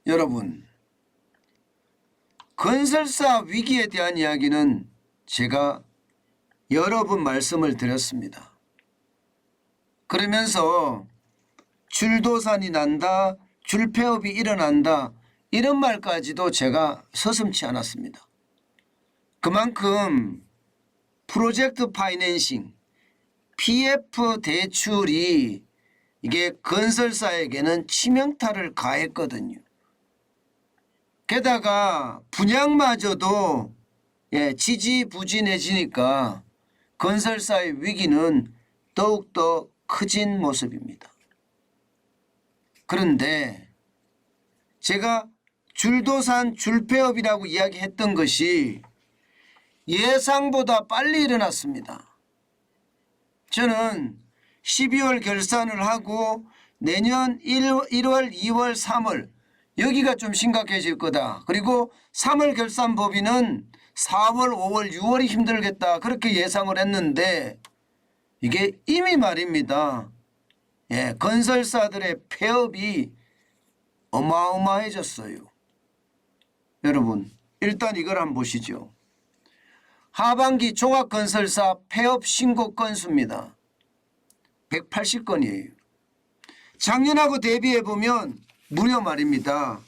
여러분, 건설사 위기에 대한 이야기는 제가 여러 번 말씀을 드렸습니다. 그러면서 줄도산이 난다, 줄폐업이 일어난다, 이런 말까지도 제가 서슴지 않았습니다. 그만큼 프로젝트 파이낸싱, PF 대출이 이게 건설사에게는 치명타를 가했거든요. 게다가 분양마저도 지지부진해지니까 건설사의 위기는 더욱더 커진 모습입니다. 그런데 제가 줄도산 줄폐업이라고 이야기했던 것이 예상보다 빨리 일어났습니다. 저는 12월 결산을 하고 내년 1월, 2월, 3월 여기가 좀 심각해질 거다. 그리고 3월 결산 법인은 4월, 5월, 6월이 힘들겠다. 그렇게 예상을 했는데 이게 이미 말입니다. 건설사들의 폐업이 어마어마해졌어요. 여러분, 일단 이걸 한번 보시죠. 하반기 종합건설사 폐업 신고 건수입니다. 180건이에요. 작년하고 대비해 보면 무려 말입니다.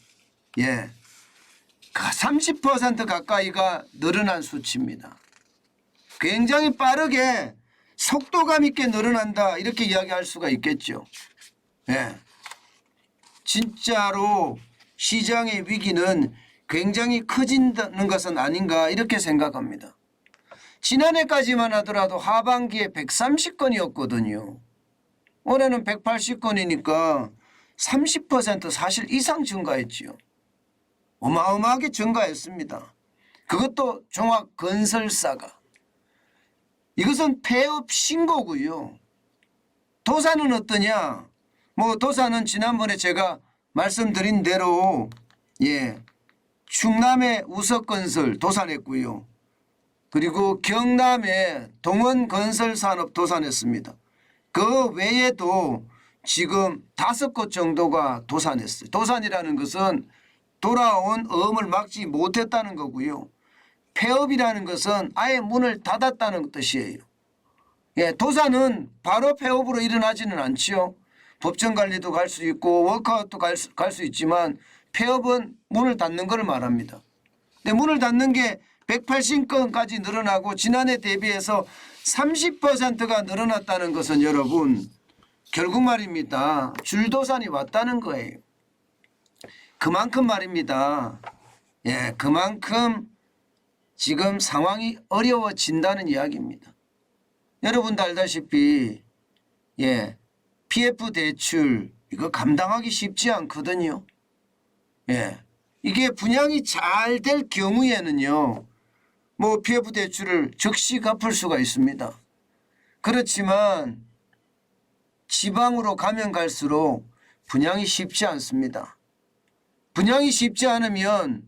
30% 가까이가 늘어난 수치입니다. 굉장히 빠르게 속도감 있게 늘어난다, 이렇게 이야기할 수가 있겠죠. 진짜로 시장의 위기는 굉장히 커진다는 것은 아닌가, 이렇게 생각합니다. 지난해까지만 하더라도 하반기에 130건이었거든요. 올해는 180건이니까 30% 사실 이상 증가했지요. 어마어마하게 증가했습니다. 그것도 종합건설사가. 이것은 폐업 신고고요. 도산은 어떠냐? 도산은 지난번에 제가 말씀드린 대로 충남의 우석건설 도산했고요. 그리고 경남의 동원건설산업 도산했습니다. 그 외에도 지금 5곳 정도가 도산했어요. 도산이라는 것은 돌아온 어음을 막지 못했다는 거고요. 폐업이라는 것은 아예 문을 닫았다는 뜻이에요. 도산은 바로 폐업으로 일어나지는 않지요. 법정관리도 갈 수 있고 워크아웃도 갈 수 있지만 폐업은 문을 닫는 걸 말합니다. 근데 문을 닫는 게 180건까지 늘어나고 지난해 대비해서 30%가 늘어났다는 것은 여러분, 결국 말입니다. 줄도산이 왔다는 거예요. 그만큼 말입니다. 그만큼 지금 상황이 어려워진다는 이야기입니다. 여러분도 알다시피 PF 대출 이거 감당하기 쉽지 않거든요. 이게 분양이 잘 될 경우에는요, PF 대출을 즉시 갚을 수가 있습니다. 그렇지만 지방으로 가면 갈수록 분양이 쉽지 않습니다. 분양이 쉽지 않으면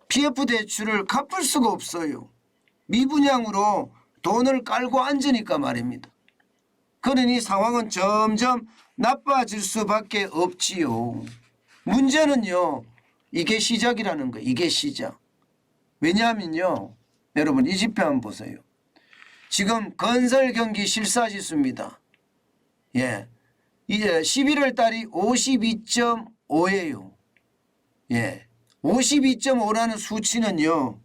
PF 대출을 갚을 수가 없어요. 미분양으로 돈을 깔고 앉으니까 말입니다. 그러니 상황은 점점 나빠질 수밖에 없지요. 문제는요, 이게 시작이라는 거예요. 이게 시작. 왜냐하면요, 여러분 이 지표 한번 보세요. 지금 건설 경기 실사지수입니다. 11월 달이 52.5예요. 52.5라는 수치는요,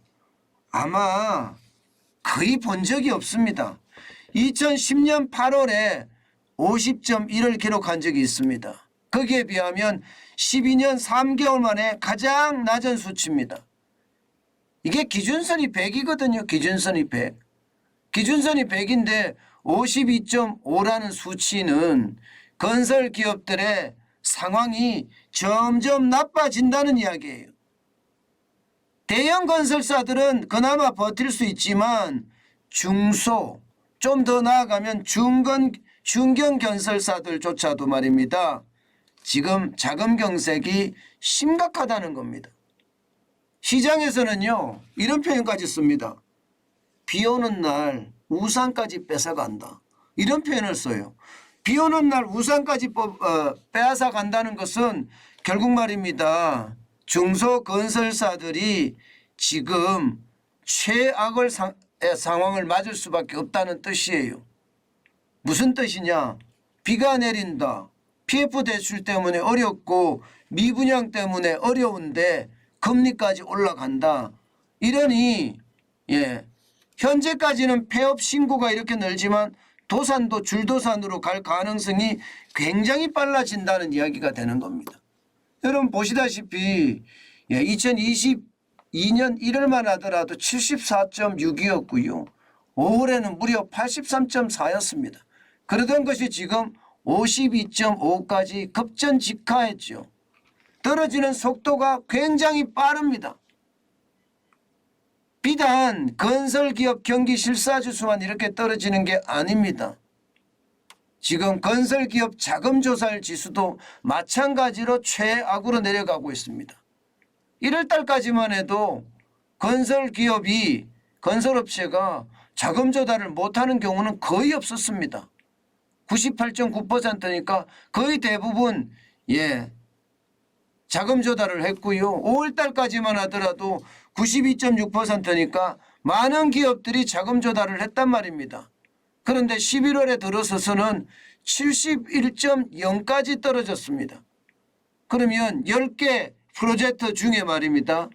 아마 거의 본 적이 없습니다. 2010년 8월에 50.1을 기록한 적이 있습니다. 거기에 비하면 12년 3개월 만에 가장 낮은 수치입니다. 이게 기준선이 100이거든요. 기준선이 100. 기준선이 100인데 52.5라는 수치는 건설 기업들의 상황이 점점 나빠진다는 이야기예요. 대형 건설사들은 그나마 버틸 수 있지만 중소, 좀 더 나아가면 중견 건설사들조차도 말입니다. 지금 자금 경색이 심각하다는 겁니다. 시장에서는요, 이런 표현까지 씁니다. 비 오는 날 우산까지 뺏어간다, 이런 표현을 써요. 비 오는 날 우산까지 빼앗아 간다는 것은 결국 말입니다. 중소건설사들이 지금 최악의 상황을 맞을 수밖에 없다는 뜻이에요. 무슨 뜻이냐? 비가 내린다. PF 대출 때문에 어렵고 미분양 때문에 어려운데 금리까지 올라간다. 이러니 현재까지는 폐업 신고가 이렇게 늘지만 도산도 줄도산으로 갈 가능성이 굉장히 빨라진다는 이야기가 되는 겁니다. 여러분 보시다시피 2022년 1월만 하더라도 74.6이었고요. 5월에는 무려 83.4였습니다. 그러던 것이 지금 52.5까지 급전직하했죠. 떨어지는 속도가 굉장히 빠릅니다. 비단 건설기업 경기실사지수만 이렇게 떨어지는 게 아닙니다. 지금 건설기업 자금조달 지수도 마찬가지로 최악으로 내려가고 있습니다. 1월 달까지만 해도 건설기업이 건설업체가 자금조달을 못하는 경우는 거의 없었습니다. 98.9%니까 거의 대부분 자금 조달을 했고요. 5월 달까지만 하더라도 92.6%니까 많은 기업들이 자금 조달을 했단 말입니다. 그런데 11월에 들어서서는 71.0까지 떨어졌습니다. 그러면 10개 프로젝트 중에 말입니다.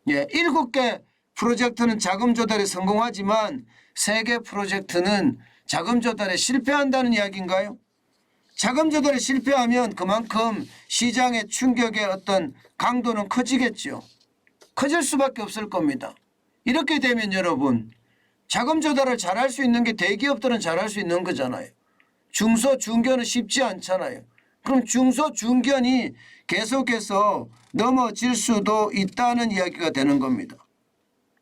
7개 프로젝트는 자금 조달에 성공하지만 3개 프로젝트는 자금 조달에 실패한다는 이야기인가요? 자금 조달에 실패하면 그만큼 시장의 충격의 어떤 강도는 커지겠죠. 커질 수밖에 없을 겁니다. 이렇게 되면 여러분 자금 조달을 잘할 수 있는 게 대기업들은 잘할 수 있는 거잖아요. 중소 중견은 쉽지 않잖아요. 그럼 중소 중견이 계속해서 넘어질 수도 있다는 이야기가 되는 겁니다.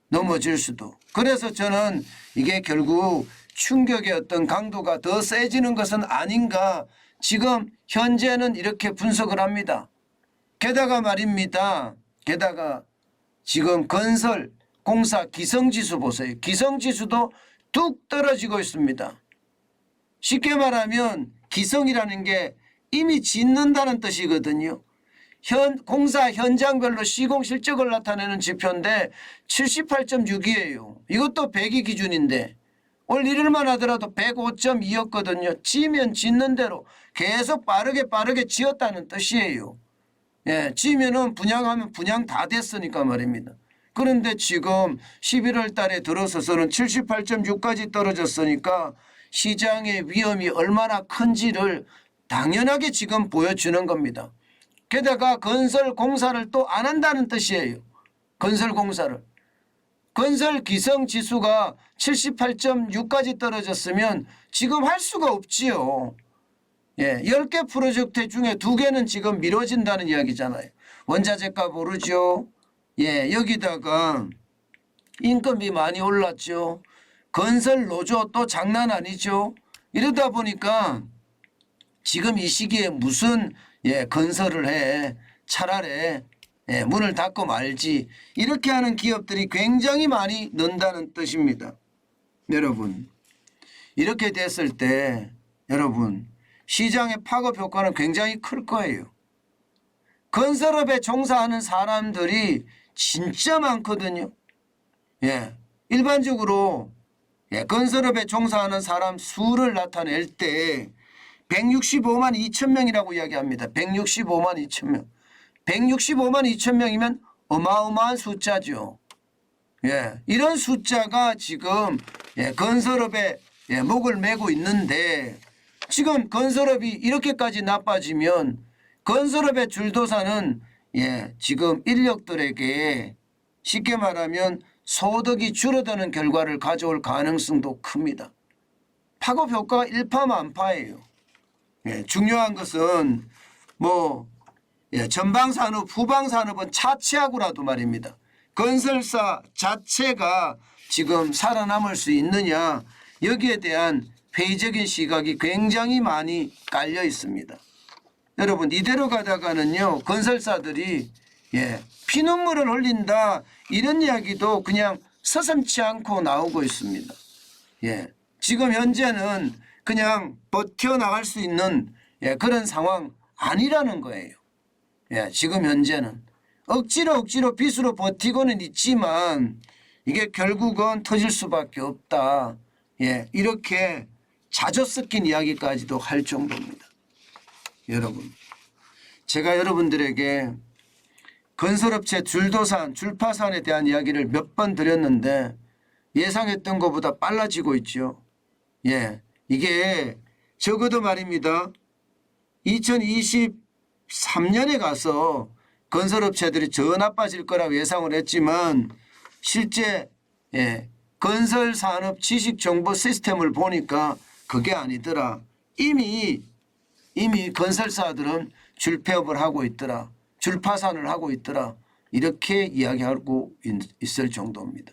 넘어질 수도. 그래서 저는 이게 결국 충격의 어떤 강도가 더 세지는 것은 아닌가 지금 현재는 이렇게 분석을 합니다. 게다가 말입니다. 게다가 지금 건설 공사 기성지수 보세요. 기성지수도 뚝 떨어지고 있습니다. 쉽게 말하면 기성이라는 게 이미 짓는다는 뜻이거든요. 공사 현장별로 시공 실적을 나타내는 지표인데 78.6이에요. 이것도 100이 기준인데 올 1일만 하더라도 105.2였거든요. 지면 짓는 대로 계속 빠르게 지었다는 뜻이에요. 지면은 분양하면 분양 다 됐으니까 말입니다. 그런데 지금 11월 달에 들어서서는 78.6까지 떨어졌으니까 시장의 위험이 얼마나 큰지를 당연하게 지금 보여주는 겁니다. 게다가 건설 공사를 또 안 한다는 뜻이에요. 건설 공사를. 건설 기성 지수가 78.6까지 떨어졌으면 지금 할 수가 없지요. 10개 프로젝트 중에 2개는 지금 미뤄진다는 이야기잖아요. 원자재값 오르죠. 여기다가 인건비 많이 올랐죠. 건설 노조 또 장난 아니죠. 이러다 보니까 지금 이 시기에 무슨 건설을 해. 차라리 문을 닫고 말지. 이렇게 하는 기업들이 굉장히 많이 는다는 뜻입니다. 여러분 이렇게 됐을 때 여러분 시장의 파급 효과는 굉장히 클 거예요. 건설업에 종사하는 사람들이 진짜 많거든요. 일반적으로 건설업에 종사하는 사람 수를 나타낼 때 165만 2천 명이라고 이야기합니다. 165만 2천 명. 165만 2천 명이면 어마어마한 숫자죠. 이런 숫자가 지금 건설업에 목을 메고 있는데 지금 건설업이 이렇게까지 나빠지면 건설업의 줄도사는 지금 인력들에게 쉽게 말하면 소득이 줄어드는 결과를 가져올 가능성도 큽니다. 파급 효과가 일파만파예요. 중요한 것은 전방산업, 후방산업은 차치하고라도 말입니다. 건설사 자체가 지금 살아남을 수 있느냐 여기에 대한 회의적인 시각이 굉장히 많이 깔려 있습니다. 여러분 이대로 가다가는요 건설사들이 피눈물을 흘린다 이런 이야기도 그냥 서슴지 않고 나오고 있습니다. 지금 현재는 그냥 버텨나갈 수 있는 그런 상황 아니라는 거예요. 지금 현재는 억지로 빚으로 버티고는 있지만 이게 결국은 터질 수밖에 없다. 예, 이렇게 자조 섞인 이야기까지도 할 정도입니다. 여러분, 제가 여러분들에게 건설업체 줄파산에 대한 이야기를 몇 번 드렸는데 예상했던 것보다 빨라지고 있죠. 예, 이게 적어도 말입니다. 2023년에 가서 건설업체들이 더 나빠질 거라고 예상을 했지만 실제 건설산업 지식정보 시스템을 보니까 그게 아니더라. 이미 건설사들은 줄폐업을 하고 있더라. 줄파산을 하고 있더라. 이렇게 이야기하고 있을 정도입니다.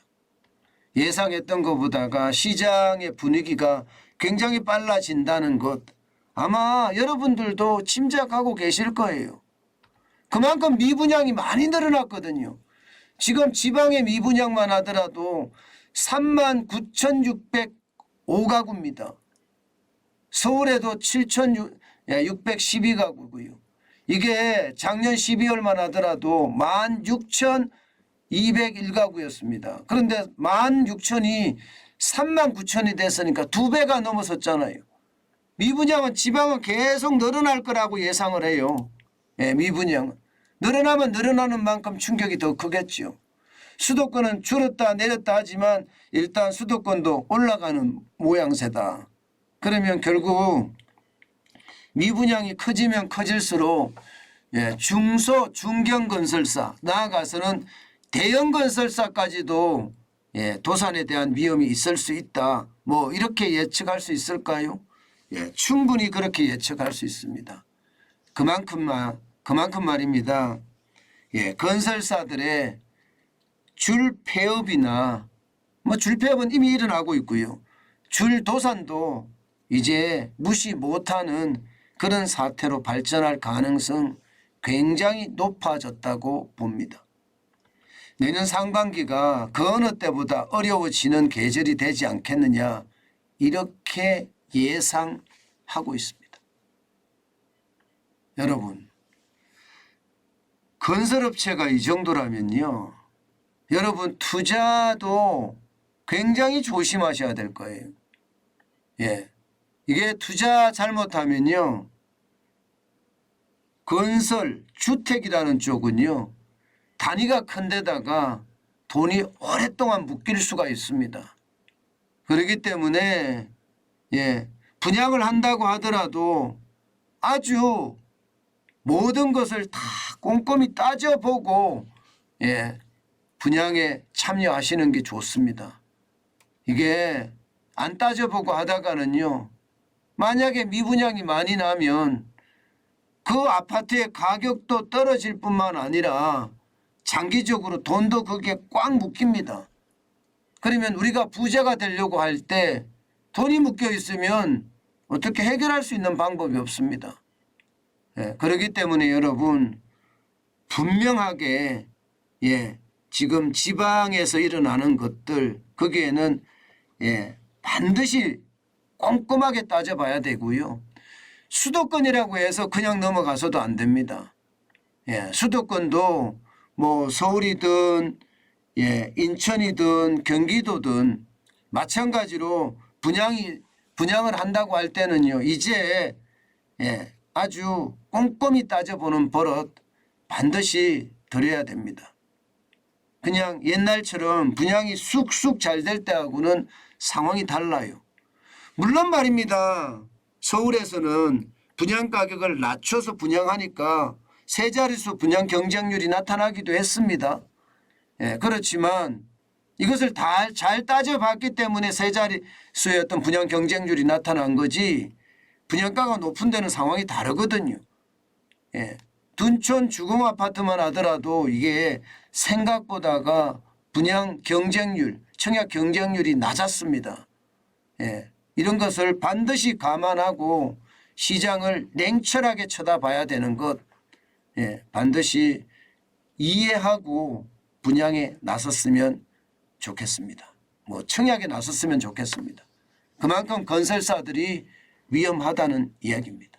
예상했던 것보다가 시장의 분위기가 굉장히 빨라진다는 것 아마 여러분들도 짐작하고 계실 거예요. 그만큼 미분양이 많이 늘어났거든요. 지금 지방의 미분양만 하더라도 39,605가구입니다. 서울에도 7,612가구고요. 이게 작년 12월만 하더라도 16,201가구였습니다. 그런데 16,000이 39,000이 됐으니까 2배가 넘어섰잖아요. 미분양은 지방은 계속 늘어날 거라고 예상을 해요. 예, 미분양은. 늘어나면 늘어나는 만큼 충격이 더 크겠죠. 수도권은 줄었다 내렸다 하지만 일단 수도권도 올라가는 모양새다. 그러면 결국 미분양이 커지면 커질수록 중소 중견 건설사 나아가서는 대형 건설사까지도 도산에 대한 위험이 있을 수 있다. 뭐 이렇게 예측할 수 있을까요? 충분히 그렇게 예측할 수 있습니다. 그만큼 말입니다. 건설사들의 줄폐업이나 뭐 줄폐업은 이미 일어나고 있고요. 줄도산도 이제 무시 못하는 그런 사태로 발전할 가능성 굉장히 높아졌다고 봅니다. 내년 상반기가 그 어느 때보다 어려워지는 계절이 되지 않겠느냐 이렇게 예상하고 있습니다. 여러분, 건설업체가 이 정도라면요. 여러분 투자도 굉장히 조심하셔야 될 거예요. 이게 투자 잘못하면요. 건설, 주택이라는 쪽은요. 단위가 큰 데다가 돈이 오랫동안 묶일 수가 있습니다. 그렇기 때문에 분양을 한다고 하더라도 아주 모든 것을 다 꼼꼼히 따져보고 분양에 참여하시는 게 좋습니다. 이게 안 따져보고 하다가는요. 만약에 미분양이 많이 나면 그 아파트의 가격도 떨어질 뿐만 아니라 장기적으로 돈도 거기에 꽉 묶입니다. 그러면 우리가 부자가 되려고 할 때 돈이 묶여 있으면 어떻게 해결할 수 있는 방법이 없습니다. 그렇기 때문에 여러분 분명하게 지금 지방에서 일어나는 것들 거기에는 반드시 꼼꼼하게 따져봐야 되고요. 수도권이라고 해서 그냥 넘어가서도 안 됩니다. 수도권도 뭐 서울이든 인천이든 경기도든 마찬가지로 분양을 한다고 할 때는요. 이제 아주 꼼꼼히 따져보는 버릇 반드시 들여야 됩니다. 그냥 옛날처럼 분양이 쑥쑥 잘 될 때하고는 상황이 달라요. 물론 말입니다. 서울에서는 분양가격을 낮춰서 분양하니까 세 자릿수 분양 경쟁률이 나타나기도 했습니다. 그렇지만 이것을 다 잘 따져봤기 때문에 세 자릿수의 어떤 분양 경쟁률이 나타난 거지 분양가가 높은 데는 상황이 다르거든요. 둔촌 주공아파트만 하더라도 이게 생각보다가 분양 경쟁률, 청약 경쟁률이 낮았습니다. 이런 것을 반드시 감안하고 시장을 냉철하게 쳐다봐야 되는 것 반드시 이해하고 분양에 나섰으면 좋겠습니다. 뭐 청약에 나섰으면 좋겠습니다. 그만큼 건설사들이 위험하다는 이야기입니다.